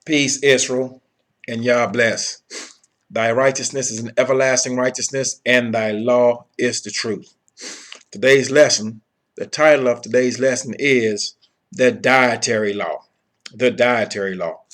Peace, Israel, and Yah bless. Thy righteousness is an everlasting righteousness, and thy law is the truth. Today's lesson, the title of today's lesson is the Dietary Law. The Dietary Law.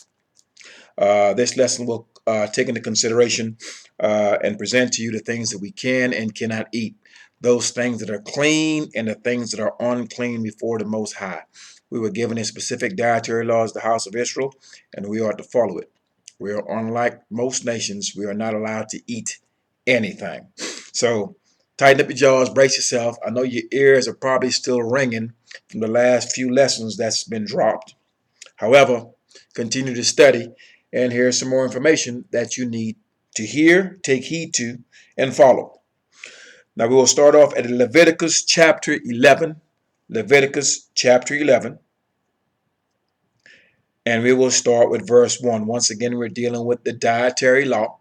This lesson will take into consideration and present to you the things that we can and cannot eat, those things that are clean and the things that are unclean before the Most High. We were given a specific dietary laws, the house of Israel, and we are to follow it. We are unlike most nations. We are not allowed to eat anything. So tighten up your jaws, brace yourself. I know your ears are probably still ringing from the last few lessons that's been dropped. However, continue to study, and here's some more information that you need to hear, take heed to, and follow. Now we will start off at Leviticus chapter 11. Leviticus chapter 11. And we will start with verse 1. Once again, we're dealing with the dietary law.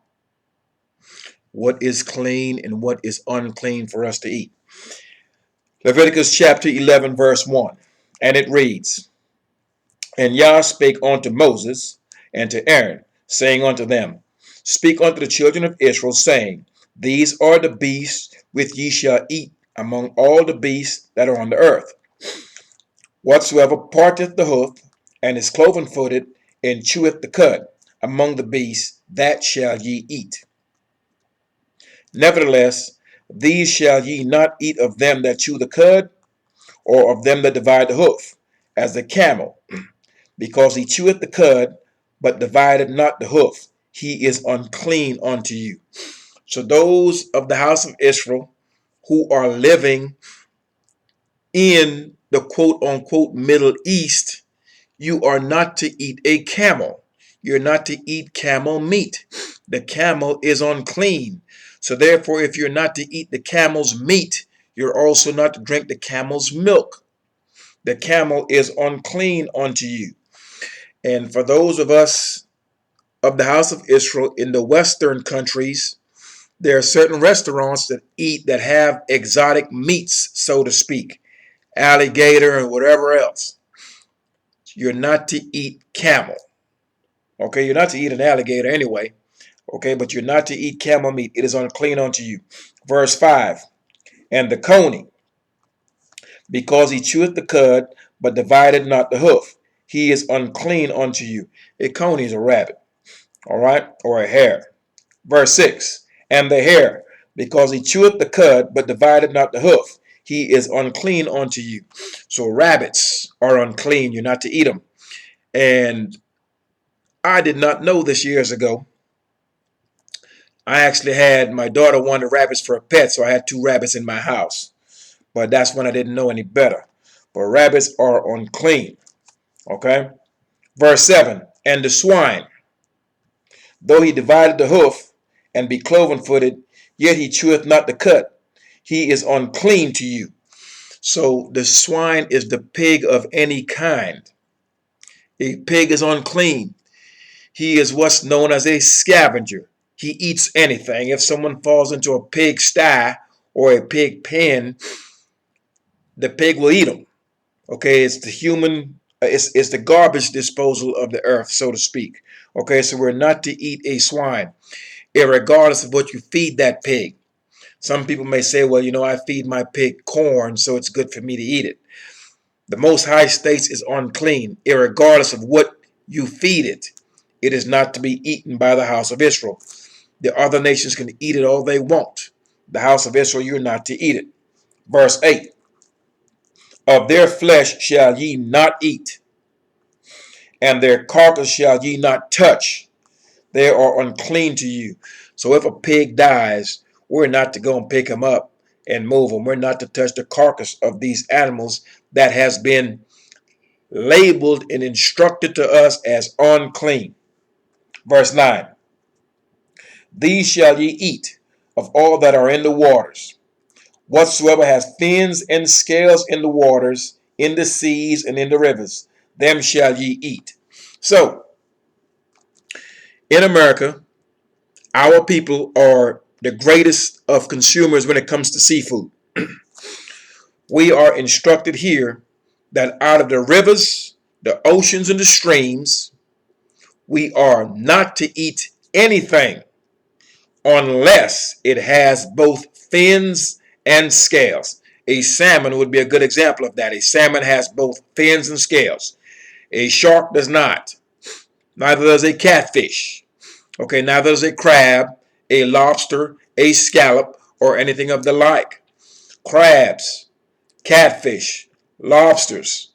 What is clean and what is unclean for us to eat. Leviticus chapter 11, verse 1. And it reads, And Yah spake unto Moses and to Aaron, saying unto them, Speak unto the children of Israel, saying, These are the beasts which ye shall eat among all the beasts that are on the earth. Whatsoever parteth the hoof, and is cloven-footed, and cheweth the cud, among the beasts, that shall ye eat. Nevertheless, these shall ye not eat of them that chew the cud, or of them that divide the hoof, as the camel, because he cheweth the cud, but divided not the hoof. He is unclean unto you. So those of the house of Israel who are living in the quote-unquote Middle East, you are not to eat a camel. You're not to eat camel meat. The camel is unclean. So therefore, if you're not to eat the camel's meat, you're also not to drink the camel's milk. The camel is unclean unto you. And for those of us of the house of Israel in the Western countries, there are certain restaurants that have exotic meats, so to speak, alligator and whatever else. You're not to eat camel. Okay, you're not to eat an alligator anyway. Okay, but you're not to eat camel meat. It is unclean unto you. Verse 5. And the coney, because he cheweth the cud, but divided not the hoof, he is unclean unto you. A coney is a rabbit, all right, or a hare. Verse 6. And the hare, because he cheweth the cud, but divided not the hoof, he is unclean unto you. So rabbits are unclean. You're not to eat them. And I did not know this years ago. I actually had, my daughter wanted rabbits for a pet, so I had 2 rabbits in my house. But that's when I didn't know any better. But rabbits are unclean. Okay? Verse 7. And the swine, though he divided the hoof, and be cloven-footed, yet he cheweth not the cud. He is unclean to you. So the swine is the pig of any kind. A pig is unclean. He is what's known as a scavenger. He eats anything. If someone falls into a pig sty or a pig pen, the pig will eat them. Okay, it's the human, it's the garbage disposal of the earth, so to speak. Okay, so we're not to eat a swine, irregardless of what you feed that pig. Some people may say, well, you know, I feed my pig corn, so it's good for me to eat it. The Most High states is unclean, irregardless of what you feed it. It is not to be eaten by the house of Israel. The other nations can eat it all they want. The house of Israel, you're not to eat it. Verse 8. Of their flesh shall ye not eat, and their carcass shall ye not touch. They are unclean to you. So if a pig dies, we're not to go and pick him up and move him. We're not to touch the carcass of these animals that has been labeled and instructed to us as unclean. Verse 9. These shall ye eat of all that are in the waters. Whatsoever has fins and scales in the waters, in the seas and in the rivers, them shall ye eat. So, in America, our people are the greatest of consumers when it comes to seafood. We are instructed here that out of the rivers, the oceans, and the streams, we are not to eat anything unless it has both fins and scales. A salmon would be a good example of that. A salmon has both fins and scales. A shark does not. Neither does a catfish. Okay, neither does a crab, a lobster, a scallop, or anything of the like. Crabs, catfish, lobsters,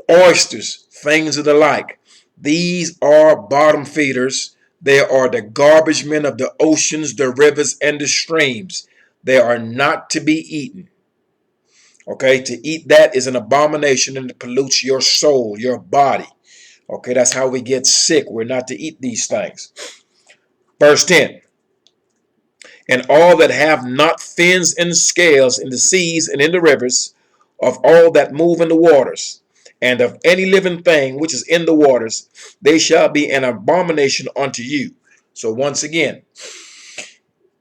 oysters, things of the like. These are bottom feeders. They are the garbage men of the oceans, the rivers, and the streams. They are not to be eaten. Okay, to eat that is an abomination and it pollutes your soul, your body. Okay, that's how we get sick. We're not to eat these things. Verse 10. And all that have not fins and scales in the seas and in the rivers, of all that move in the waters, and of any living thing which is in the waters, they shall be an abomination unto you. So once again,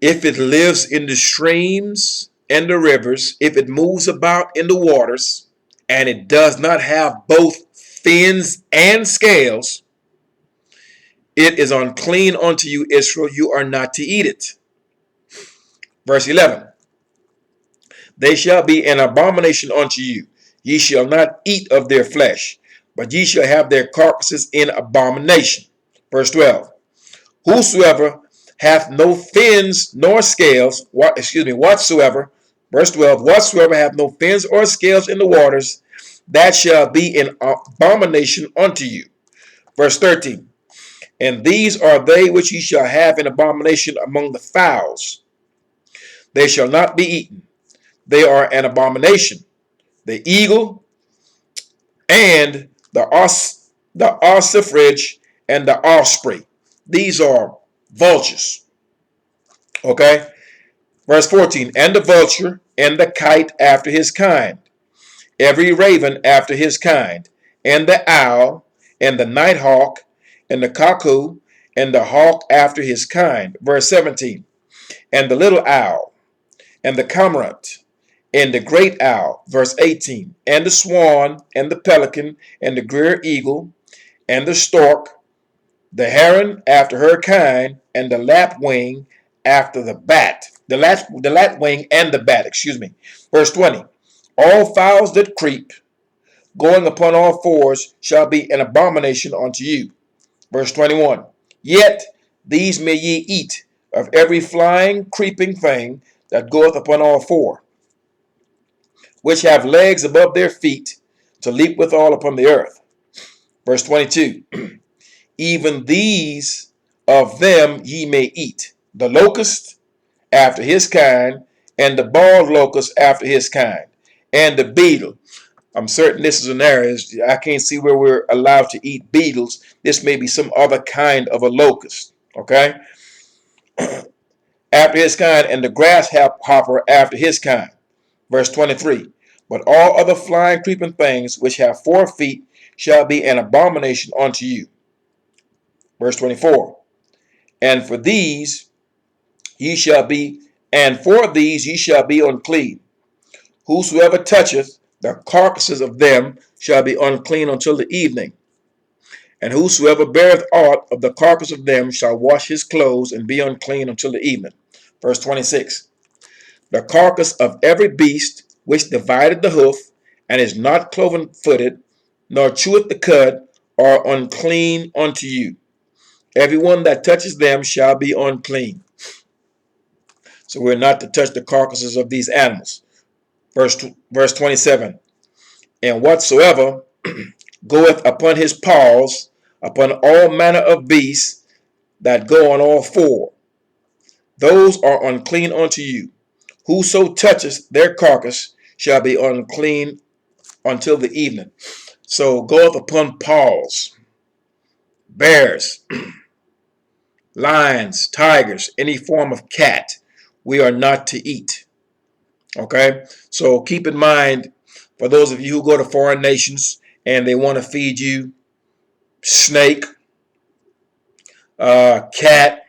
if it lives in the streams and the rivers, if it moves about in the waters, and it does not have both fins and scales, it is unclean unto you, Israel. You are not to eat it. Verse 11. They shall be an abomination unto you. Ye shall not eat of their flesh, but ye shall have their carcasses in abomination. Verse 12. Whosoever hath no fins nor scales, whatsoever, verse 12, whatsoever hath no fins or scales in the waters, that shall be an abomination unto you. Verse 13. And these are they which ye shall have in abomination among the fowls. They shall not be eaten. They are an abomination. The eagle and the ossifrage and the osprey. These are vultures. Okay. Verse 14. And the vulture and the kite after his kind. Every raven after his kind. And the owl and the night hawk and the cuckoo and the hawk after his kind. Verse 17. And the little owl and the cormorant and the great owl. Verse 18. And the swan and the pelican and the great eagle and the stork, the heron after her kind, and the lapwing after the bat. The lapwing and the bat, Verse 20. All fowls that creep, going upon all fours, shall be an abomination unto you. Verse 21. Yet these may ye eat of every flying, creeping thing that goeth upon all four, which have legs above their feet, to leap withal upon the earth. Verse 22. Even these of them ye may eat, the locust after his kind, and the bald locust after his kind, and the beetle. I'm certain this is an area. I can't see where we're allowed to eat beetles. This may be some other kind of a locust. Okay? After his kind, and the grasshopper after his kind. Verse 23. But all other flying, creeping things which have 4 feet shall be an abomination unto you. Verse 24. And for these ye shall be, and for these ye shall be unclean. Whosoever toucheth the carcasses of them shall be unclean until the evening. And whosoever beareth aught of the carcass of them shall wash his clothes and be unclean until the evening. Verse 26. The carcass of every beast which divided the hoof, and is not cloven-footed, nor cheweth the cud, are unclean unto you. Everyone that touches them shall be unclean. So we're not to touch the carcasses of these animals. Verse 27. And whatsoever goeth upon his paws, upon all manner of beasts that go on all 4, those are unclean unto you. Whoso touches their carcass shall be unclean until the evening. So goeth upon paws, bears, lions, tigers, any form of cat, we are not to eat. Okay? So keep in mind, for those of you who go to foreign nations and they want to feed you snake, cat,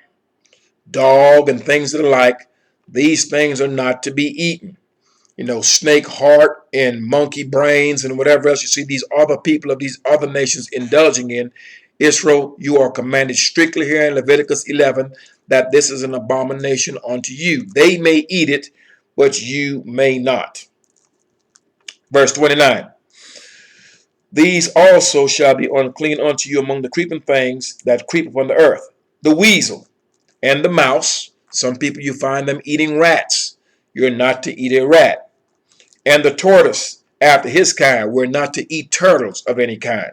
dog, and things of the like, these things are not to be eaten. Snake heart and monkey brains and whatever else you see these other people of these other nations indulging in Israel, you are commanded strictly here in Leviticus 11 that this is an abomination unto you. They may eat it, but you may not. Verse 29. These also shall be unclean unto you among the creeping things that creep upon the earth. The weasel and the mouse. Some people you find them eating rats. You're not to eat a rat. And the tortoise after his kind. We're not to eat turtles of any kind.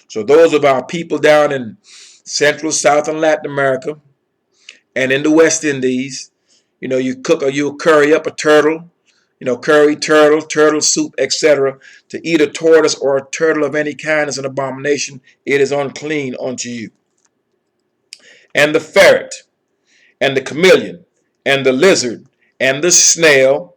So those of our people down in Central, South, and Latin America, and in the West Indies, you cook or you curry up a turtle, curry turtle, turtle soup, etc. To eat a tortoise or a turtle of any kind is an abomination. It is unclean unto you. And the ferret, and the chameleon, and the lizard, and the snail,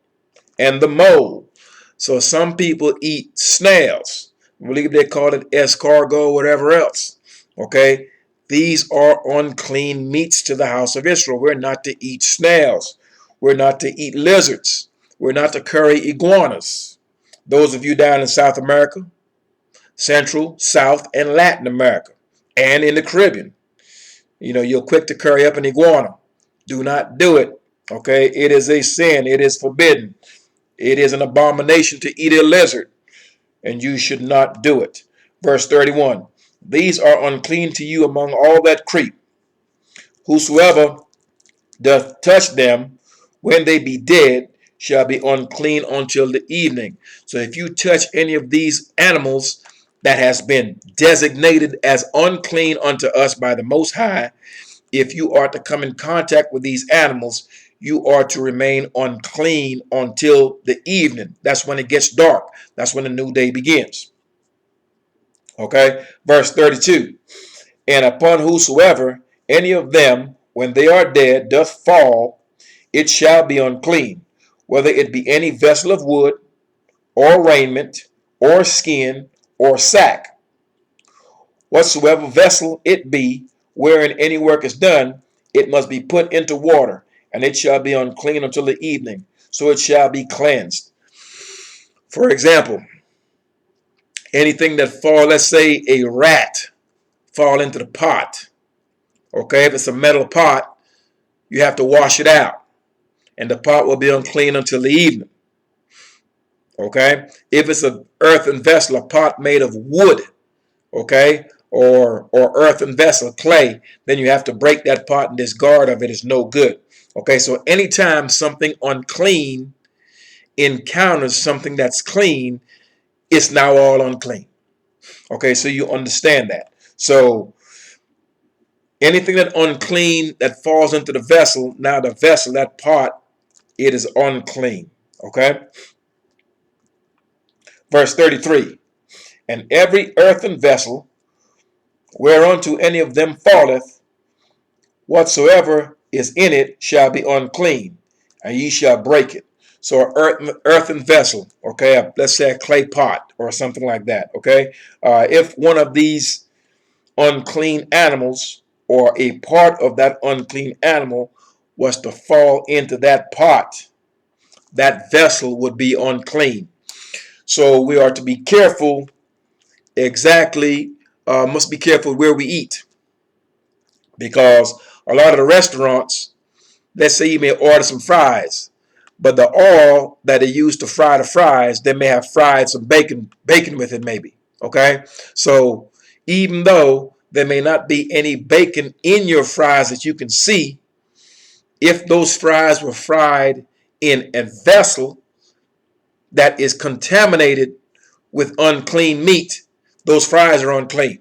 and the mole. So some people eat snails. I believe they call it escargot, whatever else. Okay? These are unclean meats to the house of Israel. We're not to eat snails. We're not to eat lizards. We're not to curry iguanas. Those of you down in South America, Central, South, and Latin America, and in the Caribbean, you're quick to curry up an iguana. Do not do it. Okay? It is a sin. It is forbidden. It is an abomination to eat a lizard, and you should not do it. Verse 31. These are unclean to you among all that creep. Whosoever doth touch them, when they be dead, shall be unclean until the evening. So if you touch any of these animals that has been designated as unclean unto us by the Most High, if you are to come in contact with these animals, you are to remain unclean until the evening. That's when it gets dark. That's when the new day begins. Okay, verse 32. And upon whosoever any of them, when they are dead, doth fall, it shall be unclean, whether it be any vessel of wood, or raiment, or skin, or sack. Whatsoever vessel it be, wherein any work is done, it must be put into water, and it shall be unclean until the evening, so it shall be cleansed. For example, anything that fall, let's say a rat, fall into the pot. Okay, if it's a metal pot, you have to wash it out, and the pot will be unclean until the evening. Okay, if it's an earthen vessel, a pot made of wood, okay, or earthen vessel, clay, then you have to break that pot and discard of it. Is no good. Okay, so anytime something unclean encounters something that's clean, it's now all unclean. Okay, so you understand that. So anything that unclean that falls into the vessel, now the vessel, that pot, it is unclean. Okay, verse 33. And every earthen vessel whereunto any of them falleth, whatsoever is in it shall be unclean, and ye shall break it. So an earthen vessel, okay, let's say a clay pot or something like that, okay? If one of these unclean animals or a part of that unclean animal was to fall into that pot, that vessel would be unclean. So we are to be careful must be careful where we eat, because a lot of the restaurants, let's say you may order some fries, but the oil that they use to fry the fries, they may have fried some bacon with it maybe, okay? So even though there may not be any bacon in your fries that you can see, if those fries were fried in a vessel that is contaminated with unclean meat, those fries are unclean.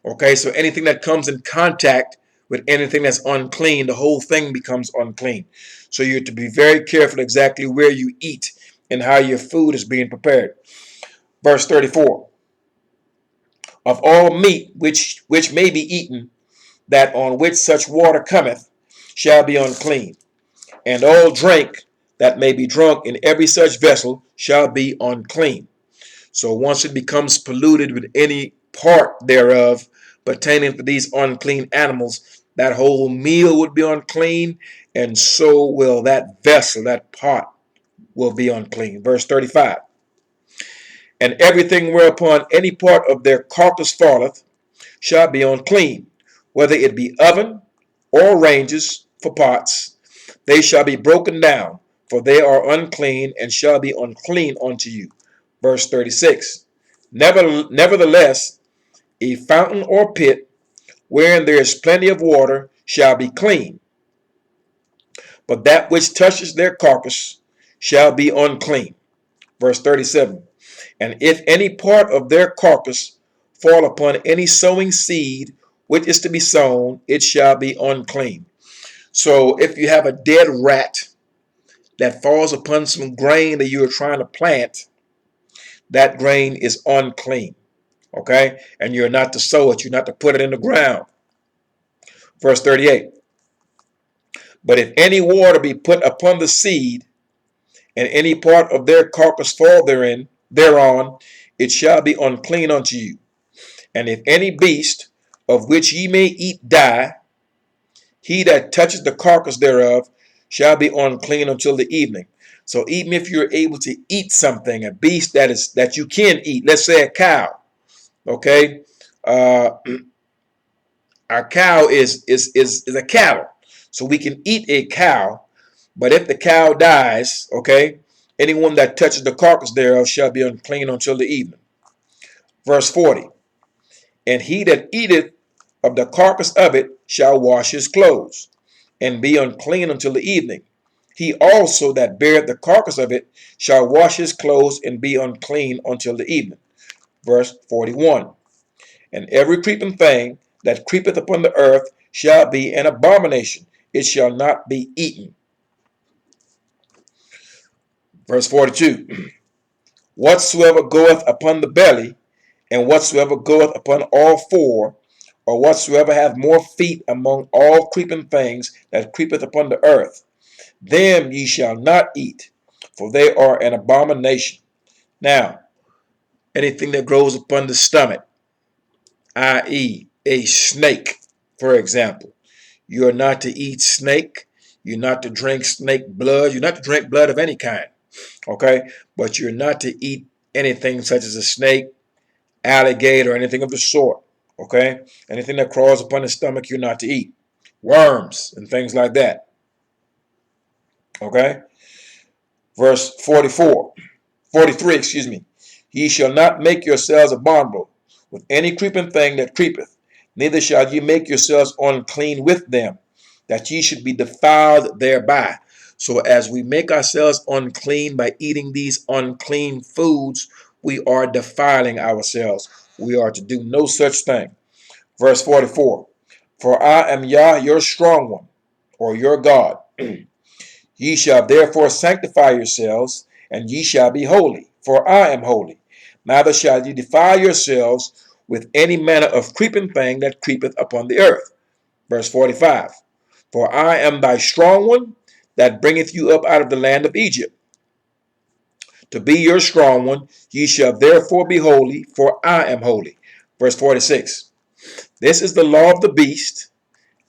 Okay, so anything that comes in contact with anything that's unclean, the whole thing becomes unclean. So you're to be very careful exactly where you eat and how your food is being prepared. Verse 34. Of all meat which may be eaten, that on which such water cometh, shall be unclean. And all drink that may be drunk in every such vessel shall be unclean. So once it becomes polluted with any part thereof pertaining to these unclean animals, that whole meal would be unclean, and so will that vessel, that pot, will be unclean. Verse 35. And everything whereupon any part of their carcass falleth, shall be unclean, whether it be oven or ranges for pots. They shall be broken down, for they are unclean, and shall be unclean unto you. Verse 36. Nevertheless, a fountain or pit, wherein there is plenty of water, shall be clean. But that which touches their carcass shall be unclean. Verse 37. And if any part of their carcass fall upon any sowing seed which is to be sown, it shall be unclean. So if you have a dead rat that falls upon some grain that you are trying to plant, that grain is unclean. Okay? And you're not to sow it. You're not to put it in the ground. Verse 38. But if any water be put upon the seed, and any part of their carcass fall thereon, it shall be unclean unto you. And if any beast of which ye may eat die, he that touches the carcass thereof shall be unclean until the evening. So even if you're able to eat something, a beast that you can eat, let's say a cow, okay, our cow is a cattle, so we can eat a cow. But if the cow dies, okay, anyone that touches the carcass thereof shall be unclean until the evening. Verse 40. And he that eateth of the carcass of it shall wash his clothes, and be unclean until the evening. He also that beareth the carcass of it shall wash his clothes, and be unclean until the evening. Verse 41. And every creeping thing that creepeth upon the earth shall be an abomination. It shall not be eaten. Verse 42. Whatsoever goeth upon the belly, and whatsoever goeth upon all four, or whatsoever hath more feet among all creeping things that creepeth upon the earth, them ye shall not eat, for they are an abomination. Now, anything that grows upon the stomach, i.e., a snake, for example, you are not to eat snake. You're not to drink snake blood. You're not to drink blood of any kind. Okay? But you're not to eat anything such as a snake, alligator, or anything of the sort. Okay? Anything that crawls upon the stomach, you're not to eat. Worms and things like that. Okay? Verse 43, excuse me. Ye shall not make yourselves abominable with any creeping thing that creepeth, neither shall ye make yourselves unclean with them, that ye should be defiled thereby. So as we make ourselves unclean by eating these unclean foods, we are defiling ourselves. We are to do no such thing. Verse 44. For I am Yah, your strong one, or your God. Ye shall therefore sanctify yourselves, and ye shall be holy, for I am holy. Neither shall ye defile yourselves with any manner of creeping thing that creepeth upon the earth. Verse 45. For I am thy strong one, that bringeth you up out of the land of Egypt. To be your strong one, ye shall therefore be holy, for I am holy. Verse 46. This is the law of the beast,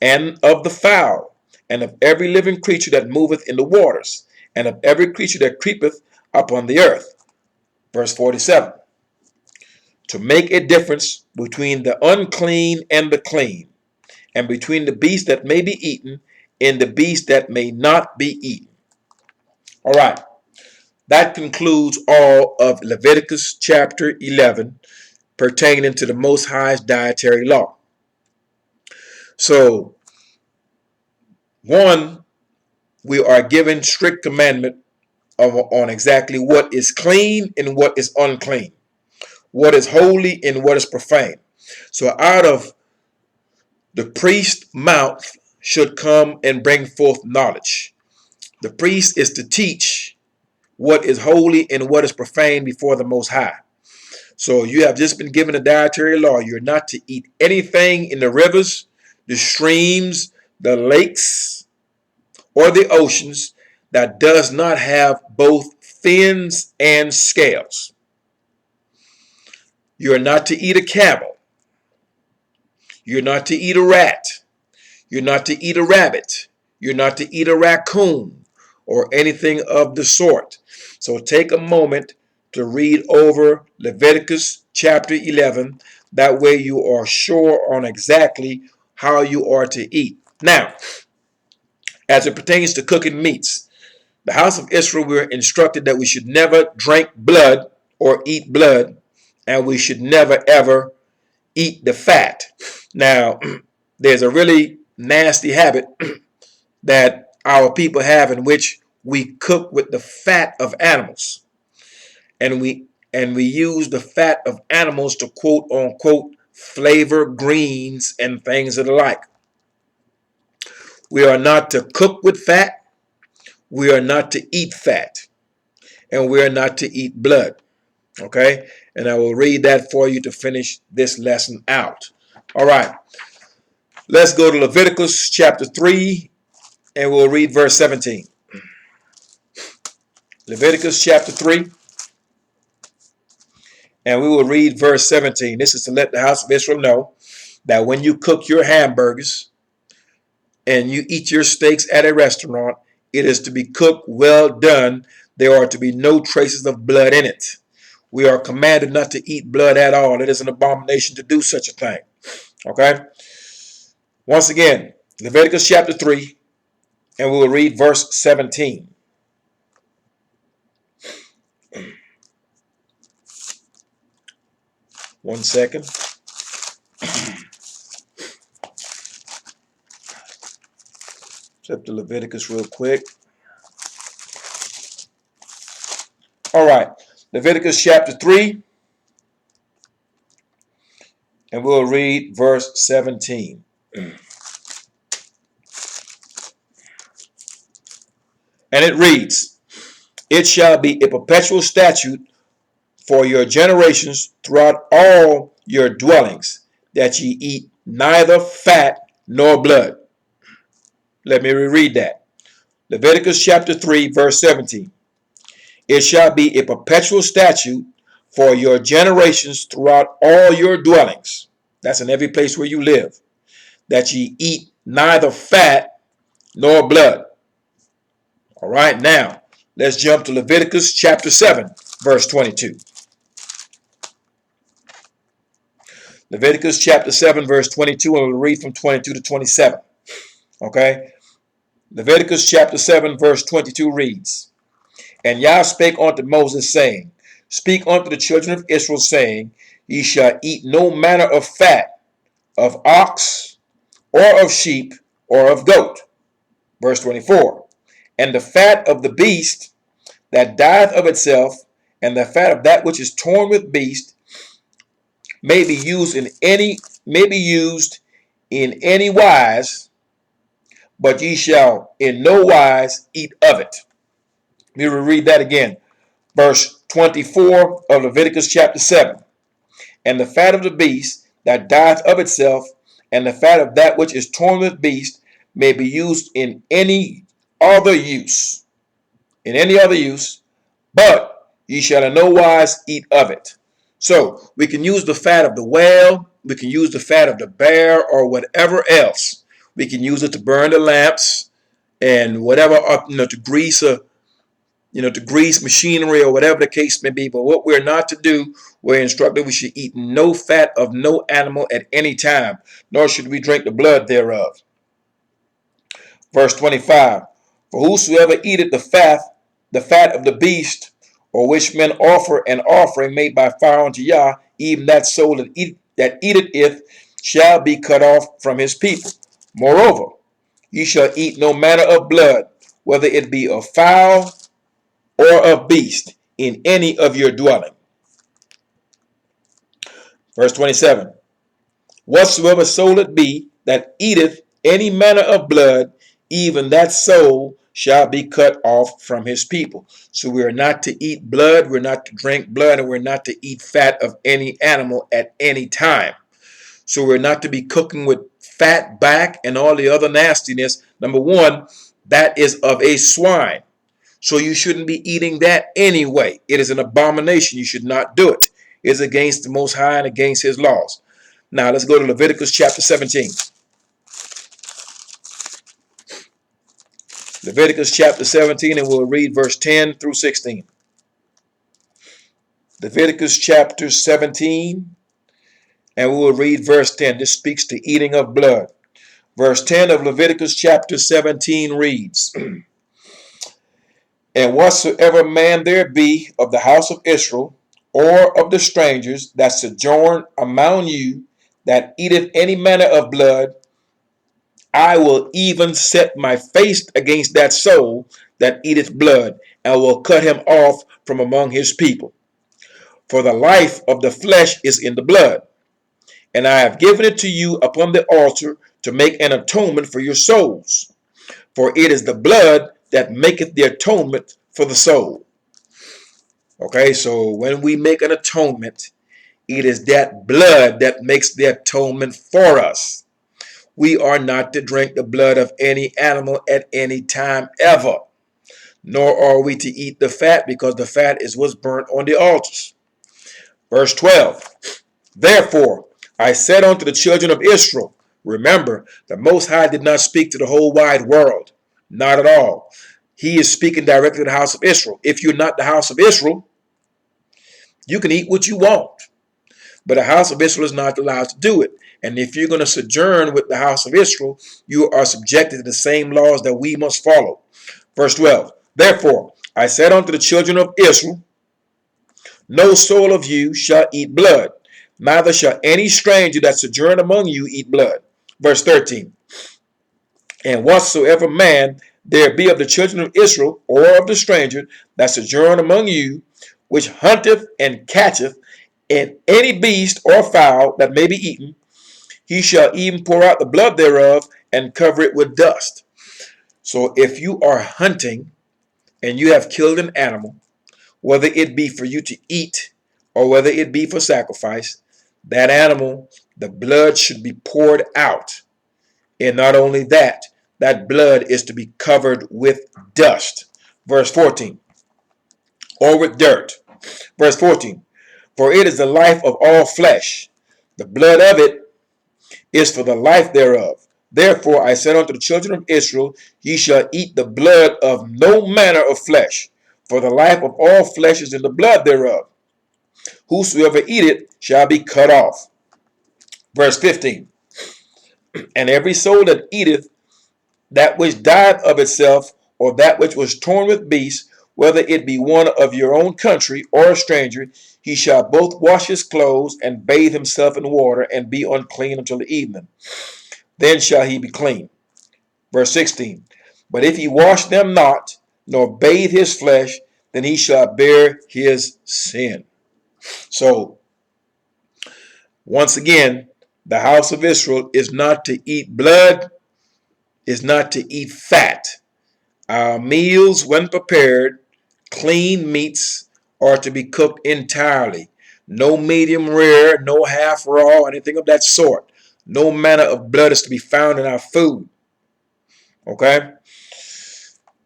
and of the fowl, and of every living creature that moveth in the waters, and of every creature that creepeth upon the earth. Verse 47. To make a difference between the unclean and the clean, and between the beast that may be eaten and the beast that may not be eaten. All right. That concludes all of Leviticus chapter 11 pertaining to the Most High's dietary law. So, one, we are given strict commandment on exactly what is clean and what is unclean, what is holy and what is profane. So out of the priest's mouth should come and bring forth knowledge. The priest is to teach what is holy and what is profane before the Most High. So you have just been given a dietary law. You're not to eat anything in the rivers, the streams, the lakes, or the oceans that does not have both fins and scales. You're not to eat a camel. You're not to eat a rat. You're not to eat a rabbit. You're not to eat a raccoon or anything of the sort. So take a moment to read over Leviticus chapter 11. That way you are sure on exactly how you are to eat. Now, as it pertains to cooking meats, the house of Israel, we were instructed that we should never drink blood or eat blood, and we should never ever eat the fat. Now, there's a really nasty habit that our people have in which we cook with the fat of animals, and we use the fat of animals to quote unquote flavor greens and things of the like. We are not to cook with fat, we are not to eat fat, and we are not to eat blood. Okay, and I will read that for you to finish this lesson out. All right, let's go to Leviticus chapter 3, and we'll read verse 17. Leviticus chapter 3, and we will read verse 17. This is to let the house of Israel know that when you cook your hamburgers and you eat your steaks at a restaurant, it is to be cooked well done. There are to be no traces of blood in it. We are commanded not to eat blood at all. It is an abomination to do such a thing. Okay? Once again, Leviticus chapter 3, and we will read verse 17. One second. Flip to Leviticus real quick. All right. Leviticus chapter 3, and we'll read verse 17. And it reads, "It shall be a perpetual statute for your generations throughout all your dwellings, that ye eat neither fat nor blood." Let me reread that. Leviticus chapter 3, verse 17. "It shall be a perpetual statute for your generations throughout all your dwellings," that's in every place where you live, "that ye eat neither fat nor blood." All right, now let's jump to Leviticus chapter 7, verse 22. Leviticus chapter 7, verse 22, and we'll read from 22 to 27. Okay? Leviticus chapter 7, verse 22 reads, "And Yah spake unto Moses, saying, Speak unto the children of Israel, saying, Ye shall eat no manner of fat of ox, or of sheep, or of goat." Verse 24, "And the fat of the beast that dieth of itself, and the fat of that which is torn with beast, may be used in any wise, but ye shall in no wise eat of it." We will read that again. Verse 24 of Leviticus chapter 7. "And the fat of the beast that dieth of itself, and the fat of that which is torn with beast, may be used in any other use. In any other use, but ye shall in no wise eat of it." So we can use the fat of the whale, we can use the fat of the bear, or whatever else. We can use it to burn the lamps and whatever, to grease to grease machinery or whatever the case may be. But what we're not to do, we're instructed we should eat no fat of no animal at any time, nor should we drink the blood thereof. Verse 25, "For whosoever eateth the fat of the beast, or which men offer an offering made by fire unto Yah, even that soul that eateth it shall be cut off from his people. Moreover, ye shall eat no manner of blood, whether it be of fowl or of beast, in any of your dwelling." Verse 27, "Whatsoever soul it be that eateth any manner of blood, even that soul shall be cut off from his people." So we are not to eat blood, we're not to drink blood, and we're not to eat fat of any animal at any time. So we're not to be cooking with fat back and all the other nastiness. Number one, that is of a swine. So you shouldn't be eating that anyway. It is an abomination. You should not do it. It is against the Most High and against his laws. Now let's go to Leviticus chapter 17. Leviticus chapter 17, and we'll read verse 10 through 16. Leviticus chapter 17, and we will read verse 10. This speaks to eating of blood. Verse 10 of Leviticus chapter 17 reads, And whatsoever man there be of the house of Israel, or of the strangers that sojourn among you, that eateth any manner of blood, I will even set my face against that soul that eateth blood, and will cut him off from among his people. For the life of the flesh is in the blood, and I have given it to you upon the altar to make an atonement for your souls. For it is the blood that maketh the atonement for the soul. Okay, so when we make an atonement, it is that blood that makes the atonement for us. We are not to drink the blood of any animal at any time ever, nor are we to eat the fat, because the fat is what's burnt on the altars. Verse 12, Therefore I said unto the children of Israel, remember, the Most High did not speak to the whole wide world, not at all. He is speaking directly to the house of Israel. If you're not the house of Israel, you can eat what you want, but the house of Israel is not allowed to do it. And if you're going to sojourn with the house of Israel, you are subjected to the same laws that we must follow. Verse 12, Therefore I said unto the children of Israel, no soul of you shall eat blood, neither shall any stranger that sojourn among you eat blood. Verse 13, And whatsoever man there be of the children of Israel, or of the stranger that sojourn among you, which hunteth and catcheth in any beast or fowl that may be eaten, he shall even pour out the blood thereof and cover it with dust. So if you are hunting and you have killed an animal, whether it be for you to eat or whether it be for sacrifice, that animal, the blood should be poured out. And not only that, that blood is to be covered with dust. Verse 14, or with dirt. Verse 14, For it is the life of all flesh. The blood of it is for the life thereof. Therefore I said unto the children of Israel, Ye shall eat the blood of no manner of flesh, for the life of all flesh is in the blood thereof. Whosoever eateth shall be cut off. Verse 15, And every soul that eateth that which dieth of itself, or that which was torn with beasts, whether it be one of your own country or a stranger, he shall both wash his clothes and bathe himself in water, and be unclean until the evening. Then shall he be clean. Verse 16, But if he wash them not, nor bathe his flesh, then he shall bear his sin. So, once again, the house of Israel is not to eat blood, is not to eat fat. Our meals, when prepared, clean meats, are to be cooked entirely. No medium rare, no half raw, anything of that sort. No manner of blood is to be found in our food. Okay?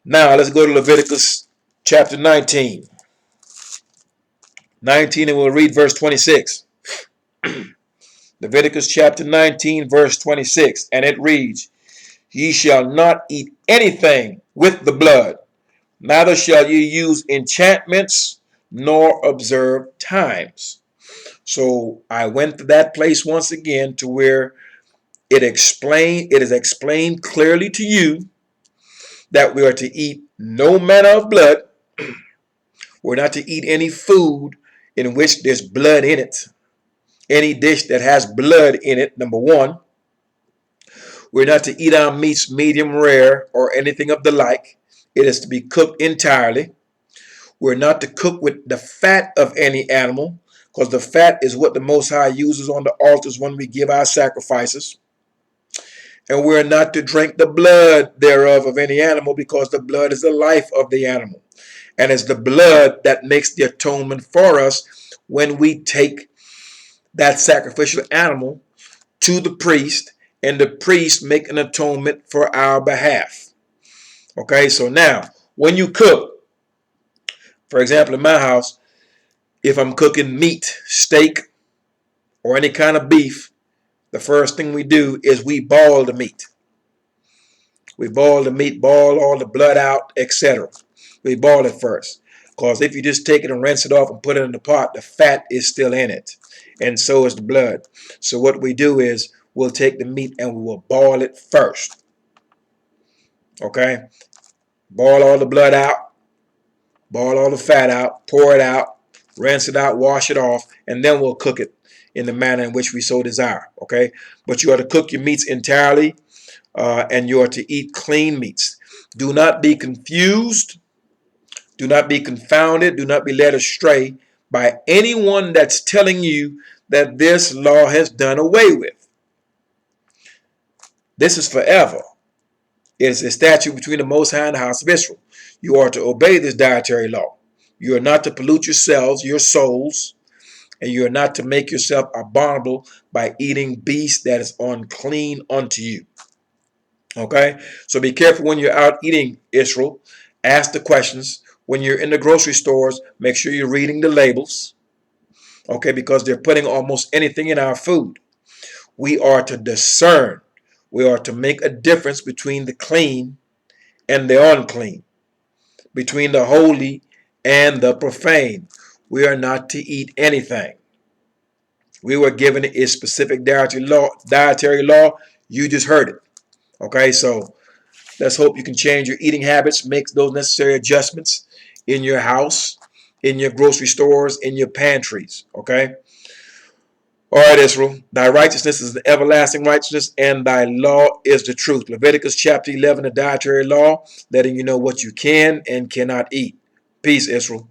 Now, let's go to Leviticus chapter 19. 19, and we'll read verse 26. Leviticus chapter 19, verse 26. And it reads, Ye shall not eat anything with the blood, neither shall ye use enchantments, nor observe times. So I went to that place once again to where it is explained clearly to you that we are to eat no manner of blood. We're not to eat any food in which there's blood in it. Any dish that has blood in it, number one. We're not to eat our meats medium rare or anything of the like. It is to be cooked entirely. We're not to cook with the fat of any animal, because the fat is what the Most High uses on the altars when we give our sacrifices. And we're not to drink the blood thereof of any animal, because the blood is the life of the animal. And it's the blood that makes the atonement for us when we take that sacrificial animal to the priest, and the priest make an atonement for our behalf. Okay, so now, when you cook, for example, in my house, if I'm cooking meat, steak, or any kind of beef, the first thing we do is we boil the meat. We boil the meat, boil all the blood out, etc. We boil it first. Because if you just take it and rinse it off and put it in the pot, the fat is still in it. And so is the blood. So what we do is we'll take the meat and we will boil it first. Okay? Boil all the blood out. Boil all the fat out. Pour it out. Rinse it out. Wash it off. And then we'll cook it in the manner in which we so desire. Okay? But you are to cook your meats entirely. And you are to eat clean meats. Do not be confused. Do not be confounded. Do not be led astray by anyone that's telling you that this law has done away with. This is forever. It is a statute between the Most High and the house of Israel. You are to obey this dietary law. You are not to pollute yourselves, your souls, and you are not to make yourself abominable by eating beast that is unclean unto you. Okay? So be careful when you're out eating, Israel. Ask the questions. When you're in the grocery stores, make sure you're reading the labels. Okay? Because they're putting almost anything in our food. We are to discern. We are to make a difference between the clean and the unclean, between the holy and the profane. We are not to eat anything. We were given a specific dietary law. You just heard it. Okay, so let's hope you can change your eating habits, make those necessary adjustments in your house, in your grocery stores, in your pantries. Okay. All right, Israel, thy righteousness is the everlasting righteousness, and thy law is the truth. Leviticus chapter 11, the dietary law, letting you know what you can and cannot eat. Peace, Israel.